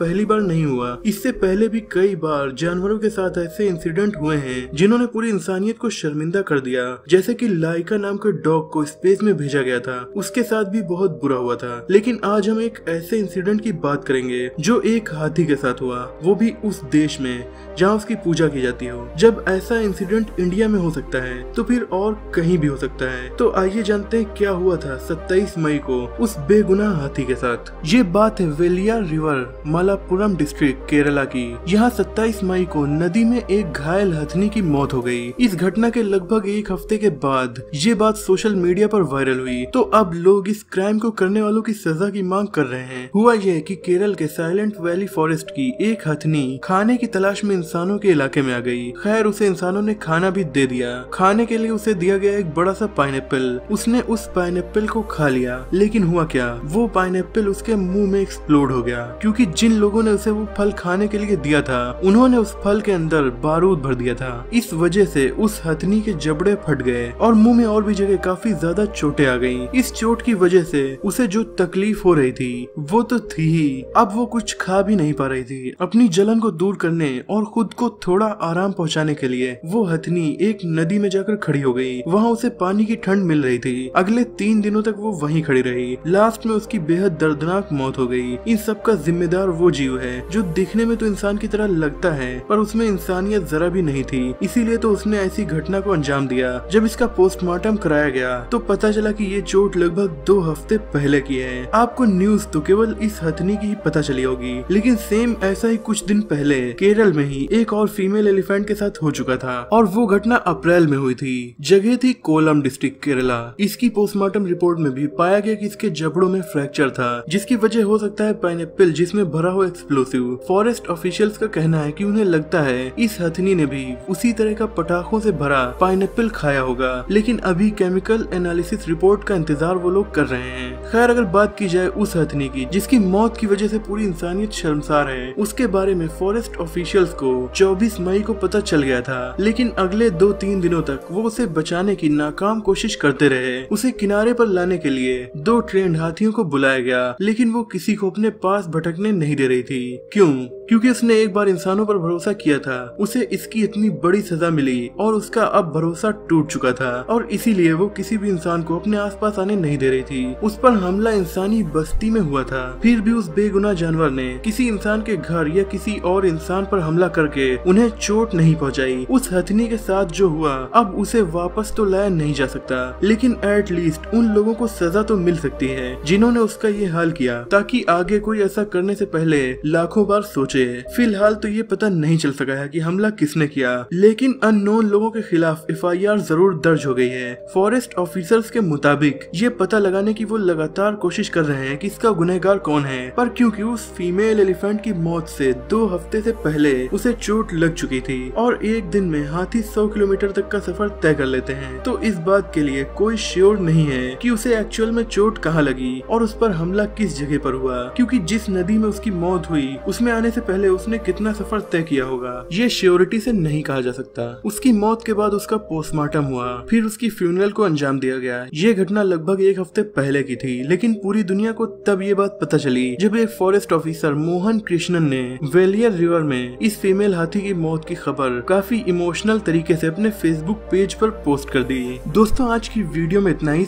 पहली बार नहीं हुआ। इससे पहले भी कई बार जानवरों के साथ ऐसे इंसिडेंट हुए हैं जिन्होंने पूरी इंसानियत को शर्मिंदा कर दिया। जैसे कि लाइका नाम के डॉग को स्पेस में भेजा गया था, उसके साथ भी बहुत बुरा हुआ था। लेकिन आज हम एक ऐसे इंसिडेंट की बात करेंगे जो एक हाथी के साथ हुआ, वो भी उस देश में जहाँ उसकी पूजा की जाती हो। जब ऐसा इंसिडेंट इंडिया में हो सकता है तो फिर और कहीं भी हो सकता है। तो आइए जानते हैं क्या हुआ था 27 मई को उस बेगुनाह हाथी के साथ। ये बात है वेलियर रिवर, मलप्पुरम डिस्ट्रिक्ट, केरला की। यहाँ 27 मई को नदी में एक घायल हथनी की मौत हो गई। इस घटना के लगभग एक हफ्ते के बाद ये बात सोशल मीडिया पर वायरल हुई, तो अब लोग इस क्राइम को करने वालों की सजा की मांग कर रहे हैं। हुआ यह कि केरल के साइलेंट वैली फॉरेस्ट की एक हथनी खाने की तलाश में इंसानों के इलाके में आ गई। खैर, उसे इंसानों ने खाना भी दे दिया। खाने के लिए उसे दिया गया एक बड़ा सा पाइनएप्पल। उसने उस पाइनएप्पल को खा लिया, लेकिन हुआ क्या, वो पाइनएप्पल उसके मुंह में एक्सप्लोड हो गया, क्योंकि जिन लोगों ने उसे वो फल खाने के लिए दिया था उन्होंने उस फल के अंदर बारूद भर दिया था। इस वजह से उस हथनी के जबड़े फट गए और मुंह में और भी जगह काफी ज्यादा चोटें आ गईं। इस चोट की वजह से उसे जो तकलीफ हो रही थी वो तो थी ही, अब वो कुछ खा भी नहीं पा रही थी। अपनी जलन को दूर करने और खुद को थोड़ा आराम पहुंचाने के लिए वो हथनी एक नदी में जाकर खड़ी हो गई। वहाँ उसे पानी की ठंड मिल रही थी। अगले 3 दिनों तक वो वहीं खड़ी रही। लास्ट में उसकी बेहद दर्दनाक मौत हो गई। इन सब का जिम्मेदार वो जीव है जो दिखने में तो इंसान की तरह लगता है, पर उसमें इंसानियत जरा भी नहीं थी। इसीलिए तो उसने ऐसी घटना को अंजाम दिया। जब इसका पोस्टमार्टम कराया गया तो पता चला कि ये चोट लगभग 2 हफ्ते पहले की है। आपको न्यूज तो केवल इस हथनी की ही पता चली होगी, लेकिन सेम ऐसा ही कुछ दिन पहले केरल में ही एक और फीमेल एलिफेंट के साथ हो चुका था, और वो घटना अप्रैल में हुई थी। जगह थी कोलम डिस्ट्रिक्ट, केरला। इसकी पोस्टमार्टम रिपोर्ट में भी पाया गया कि इसके जबड़ों में फ्रैक्चर था, जिसकी वजह हो सकता है पाइनएप्पल जिसमें भरा हुआ एक्सप्लोसिव। फॉरेस्ट ऑफिशियल्स का कहना है कि उन्हें लगता है इस हथनी ने भी उसी तरह का पटाखों से भरा पाइनएप्पल खाया होगा, लेकिन अभी केमिकल एनालिसिस रिपोर्ट का इंतजार वो लोग कर रहे हैं। खैर, अगर बात की जाए उस हथनी की जिसकी मौत की वजह से पूरी इंसानियत शर्मसार है, उसके बारे में फॉरेस्ट ऑफिशियल्स को 24 मई को पता चल गया था, लेकिन अगले 2-3 दिनों तक वो उसे बचाने की नाकाम कोशिश करते रहे। उसे किनारे पर लाने के लिए 2 ट्रेंड हाथियों को बुलाया गया, लेकिन वो किसी को अपने पास भटकने नहीं दे रही थी। क्यों? क्योंकि उसने एक बार इंसानों पर भरोसा किया था, उसे इसकी इतनी बड़ी सजा मिली और उसका अब भरोसा टूट चुका था, और इसीलिए वो किसी भी इंसान को अपने आसपास आने नहीं दे रही थी। उस पर हमला इंसानी बस्ती में हुआ था, फिर भी उस बेगुनाह जानवर ने किसी इंसान के घर या किसी और इंसान पर हमला करके उन्हें चोट नहीं पहुंचाई। उस हथनी के साथ जो हुआ अब उसे वापस तो लाया नहीं जा सकता, लेकिन एटलीस्ट उन लोगों को सजा तो मिल सकती है जिन्होंने उसका ये हाल किया, ताकि आगे कोई ऐसा करने से पहले लाखों बार सोचे। फिलहाल तो ये पता नहीं चल सका है कि हमला किसने किया, लेकिन अननोन लोगों के खिलाफ FIR जरूर दर्ज हो गई है। फॉरेस्ट ऑफिसर्स के मुताबिक ये पता लगाने की वो लगातार कोशिश कर रहे हैं कि इसका गुनहगार कौन है, पर क्योंकि उस फीमेल एलिफेंट की मौत से 2 हफ्ते से पहले उसे चोट लग चुकी थी और एक दिन में हाथी 100 किलोमीटर तक का सफर तय कर लेते हैं, तो इस बात के लिए कोई श्योर नहीं है कि उसे एक्चुअल में चोट कहाँ लगी और उस पर हमला किस जगह पर हुआ, क्योंकि जिस नदी में उसकी मौत हुई उसमें आने से पहले उसने कितना सफर तय किया होगा ये श्योरिटी से नहीं कहा जा सकता। उसकी मौत के बाद उसका पोस्टमार्टम हुआ, फिर उसकी फ्यूनरल को अंजाम दिया गया। ये घटना लगभग 1 हफ्ते पहले की थी, लेकिन पूरी दुनिया को तब ये बात पता चली जब एक फॉरेस्ट ऑफिसर मोहन कृष्णन ने वेलियर रिवर में इस फीमेल हाथी की मौत की खबर काफी इमोशनल तरीके से अपने फेसबुक पेज पर पोस्ट कर दी। दोस्तों, आज की वीडियो में इतना ही।